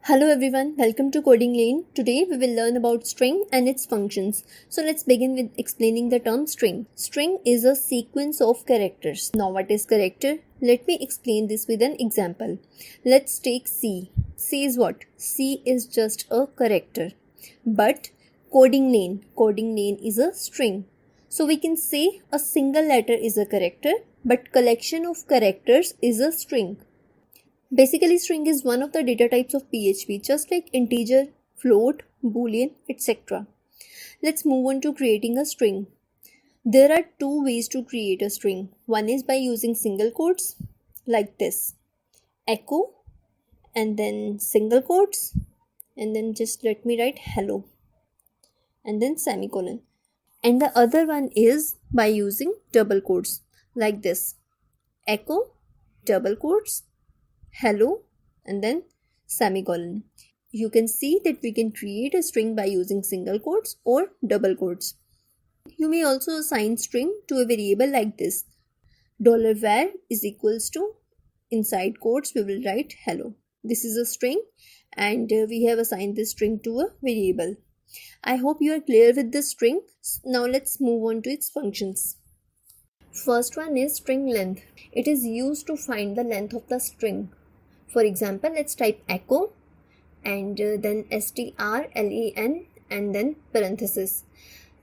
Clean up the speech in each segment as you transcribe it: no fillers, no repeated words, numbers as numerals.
Hello everyone, welcome to Coding Lane. Today we will learn about string and its functions. So let's begin with explaining the term string. String is a sequence of characters. Now what is character? Let me explain this with an example. Let's take C. C is what? C is just a character. But coding lane is a string. So we can say a single letter is a character, but collection of characters is a string. Basically, string is one of the data types of PHP, just like integer, float, boolean, etc. Let's move on to creating a string. There are two ways to create a string. One is by using single quotes, like this. Echo, and then single quotes, and then just let me write hello, and then semicolon. And the other one is by using double quotes, like this. Echo, double quotes, hello, and then semicolon. You can see that we can create a string by using single quotes or double quotes. You may also assign string to a variable like this. $var is equals to, inside quotes we will write hello. This is a string and we have assigned this string to a variable. I hope you are clear with this string. Now let's move on to its functions. First one is string length. It is used to find the length of the string. For example, let's type echo and then strlen and then parenthesis.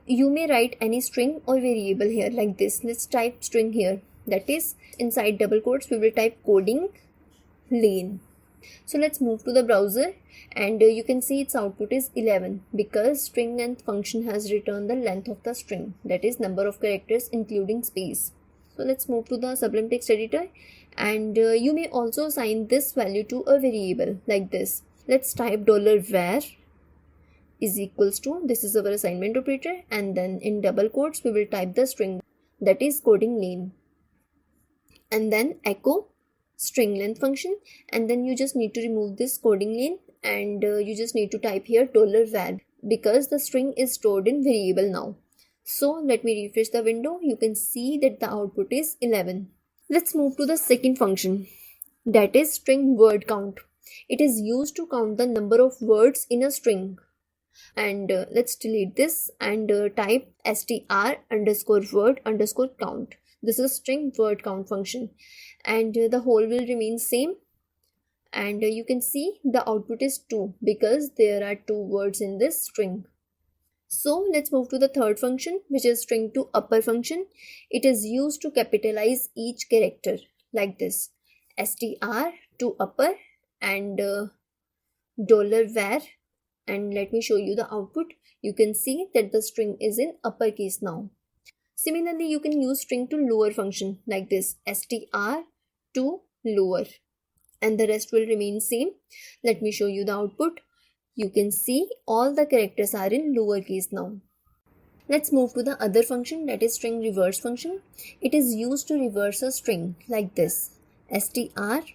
You may write any string or variable here like this. Let's type string here. That is, inside double quotes we will type coding lane. So let's move to the browser and you can see its output is 11 because string length function has returned the length of the string, that is number of characters including space. So let's move to the Sublime Text Editor and you may also assign this value to a variable like this. Let's type $var is equals to, this is our assignment operator, and then in double quotes we will type the string, that is coding lane, and then echo string length function, and then you just need to remove this coding lane and you just need to type here $var because the string is stored in variable now. So let me refresh the window. You can see that the output is 11. Let's move to the second function, that is string word count. It is used to count the number of words in a string. And let's delete this and type str_word_count. This is string word count function and the whole will remain same. And you can see the output is 2 because there are 2 words in this string. So let's move to the third function, which is string to upper function. It is used to capitalize each character like this. str to upper and $var, and let me show you the output. You can see that the string is in uppercase now. Similarly, you can use string to lower function like this. str to lower, and the rest will remain same. Let me show you the output. You can see all the characters are in lowercase now. Let's move to the other function, that is string reverse function. It is used to reverse a string like this. strrev,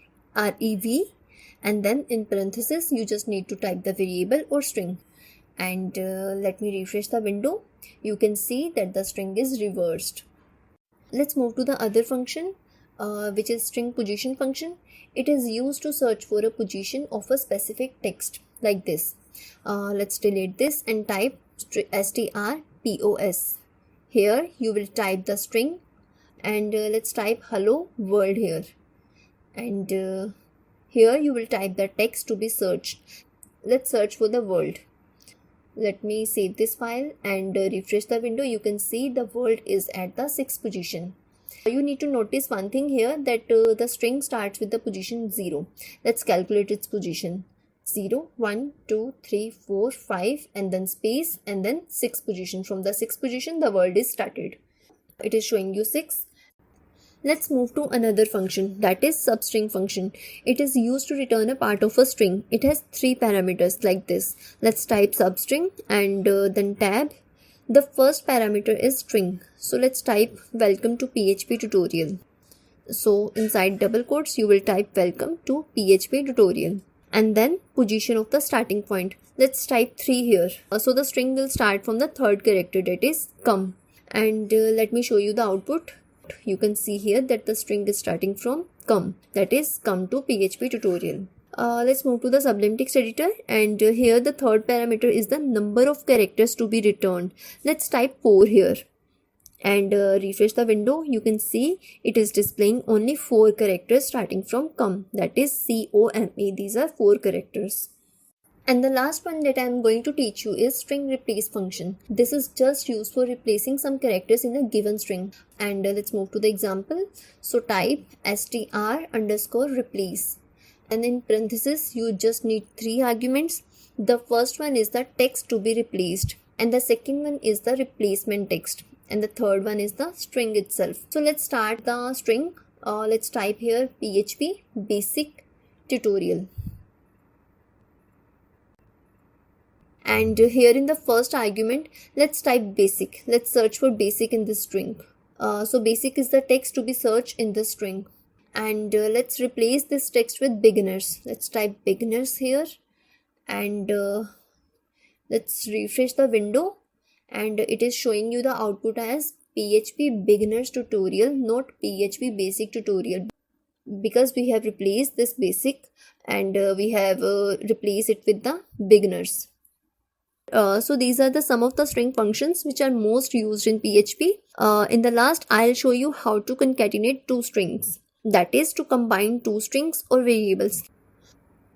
and then in parenthesis you just need to type the variable or string. And let me refresh the window. You can see that the string is reversed. Let's move to the other function, which is string position function. It is used to search for a position of a specific text like this. Let's delete this and type strpos. Here you will type the string and let's type hello world here, and here you will type the text to be searched. Let's search for the world. Let me save this file and refresh the window. You can see the world is at the 6th position. You need to notice one thing here, that the string starts with the position 0. Let's calculate its position. 0, 1, 2, 3, 4, 5 and then space and then 6th position. From the 6th position the world is started. It is showing you 6. Let's move to another function, that is substring function. It is used to return a part of a string. It has 3 parameters like this. Let's type substring and then tab. The first parameter is string. So let's type welcome to PHP tutorial. So inside double quotes you will type welcome to PHP tutorial and then position of the starting point. Let's type 3 here. So the string will start from the third character, that is come. And let me show you the output. You can see here that the string is starting from come, that is come to PHP tutorial. Let's move to the Sublime Text Editor, and here the third parameter is the number of characters to be returned. Let's type 4 here and refresh the window. You can see it is displaying only 4 characters starting from come, that is COME. These are 4 characters. And the last one that I am going to teach you is string replace function. This is just used for replacing some characters in a given string. And let's move to the example. So type str_replace, and in parenthesis you just need 3 arguments. The first one is the text to be replaced, and the second one is the replacement text, and the third one is the string itself. So let's start the string. Let's type here PHP basic tutorial. And here in the first argument, let's type basic. Let's search for basic in this string. So basic is the text to be searched in the string. And let's replace this text with beginners. Let's type beginners here, and let's refresh the window, and it is showing you the output as PHP beginners tutorial, not PHP basic tutorial, because we have replaced this basic and we have replaced it with the beginners. So these are the some of the string functions which are most used in PHP. In the last, I'll show you how to concatenate two strings. That is to combine two strings or variables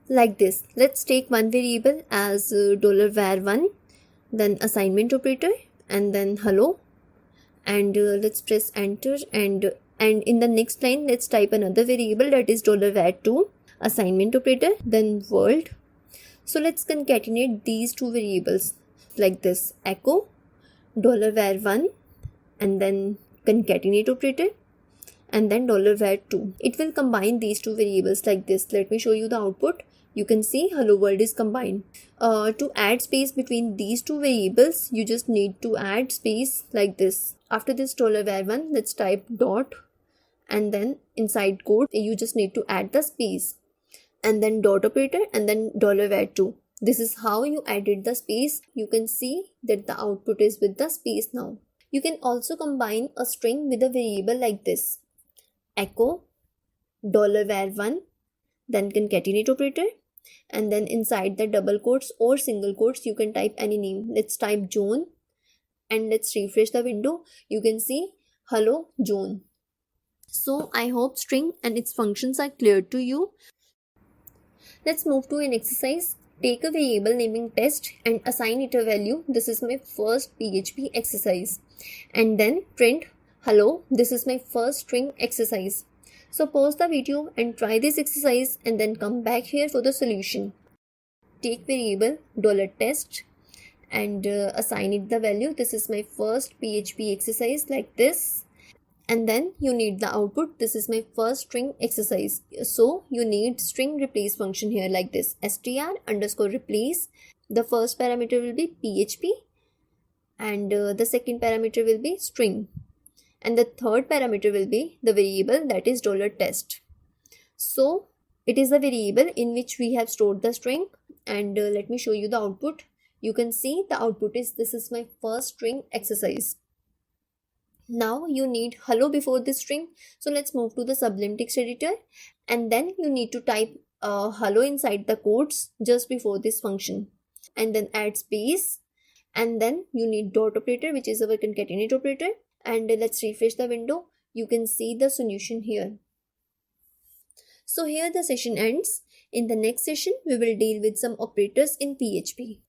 like this. Let's take one variable as $var1, then assignment operator, and then hello, and let's press enter, and in the next line let's type another variable, that is $var2, assignment operator, then world. So let's concatenate these two variables like this: echo $var1 and then concatenate operator, and then $var2. It will combine these two variables like this. Let me show you the output. You can see hello world is combined. To add space between these two variables, you just need to add space like this. After this $var1, let's type dot, and then inside code you just need to add the space, and then dot operator, and then $var2. This is how you added the space. You can see that the output is with the space now. You can also combine a string with a variable like this: echo $var1, then concatenate operator, and then inside the double quotes or single quotes you can type any name. Let's type John, and let's refresh the window. You can see hello John. So I hope string and its functions are clear to you. Let's move to an exercise. Take a variable naming test and assign it a value. This is my first PHP exercise. And then print hello. This is my first string exercise. So pause the video and try this exercise, and then come back here for the solution. Take variable $test and assign it the value. This is my first PHP exercise like this. And then you need the output. This is my first string exercise. So you need string replace function here like this: str_replace. The first parameter will be PHP, and the second parameter will be string, and the third parameter will be the variable, that is $test. So it is a variable in which we have stored the string, and let me show you the output. You can see the output is this is my first string exercise. Now you need hello before this string. So let's move to the Sublime Text Editor, and then you need to type hello inside the quotes just before this function, and then add space, and then you need dot operator, which is our concatenate operator, and let's refresh the window. You can see the solution here. So here the session ends. In the next session we will deal with some operators in PHP.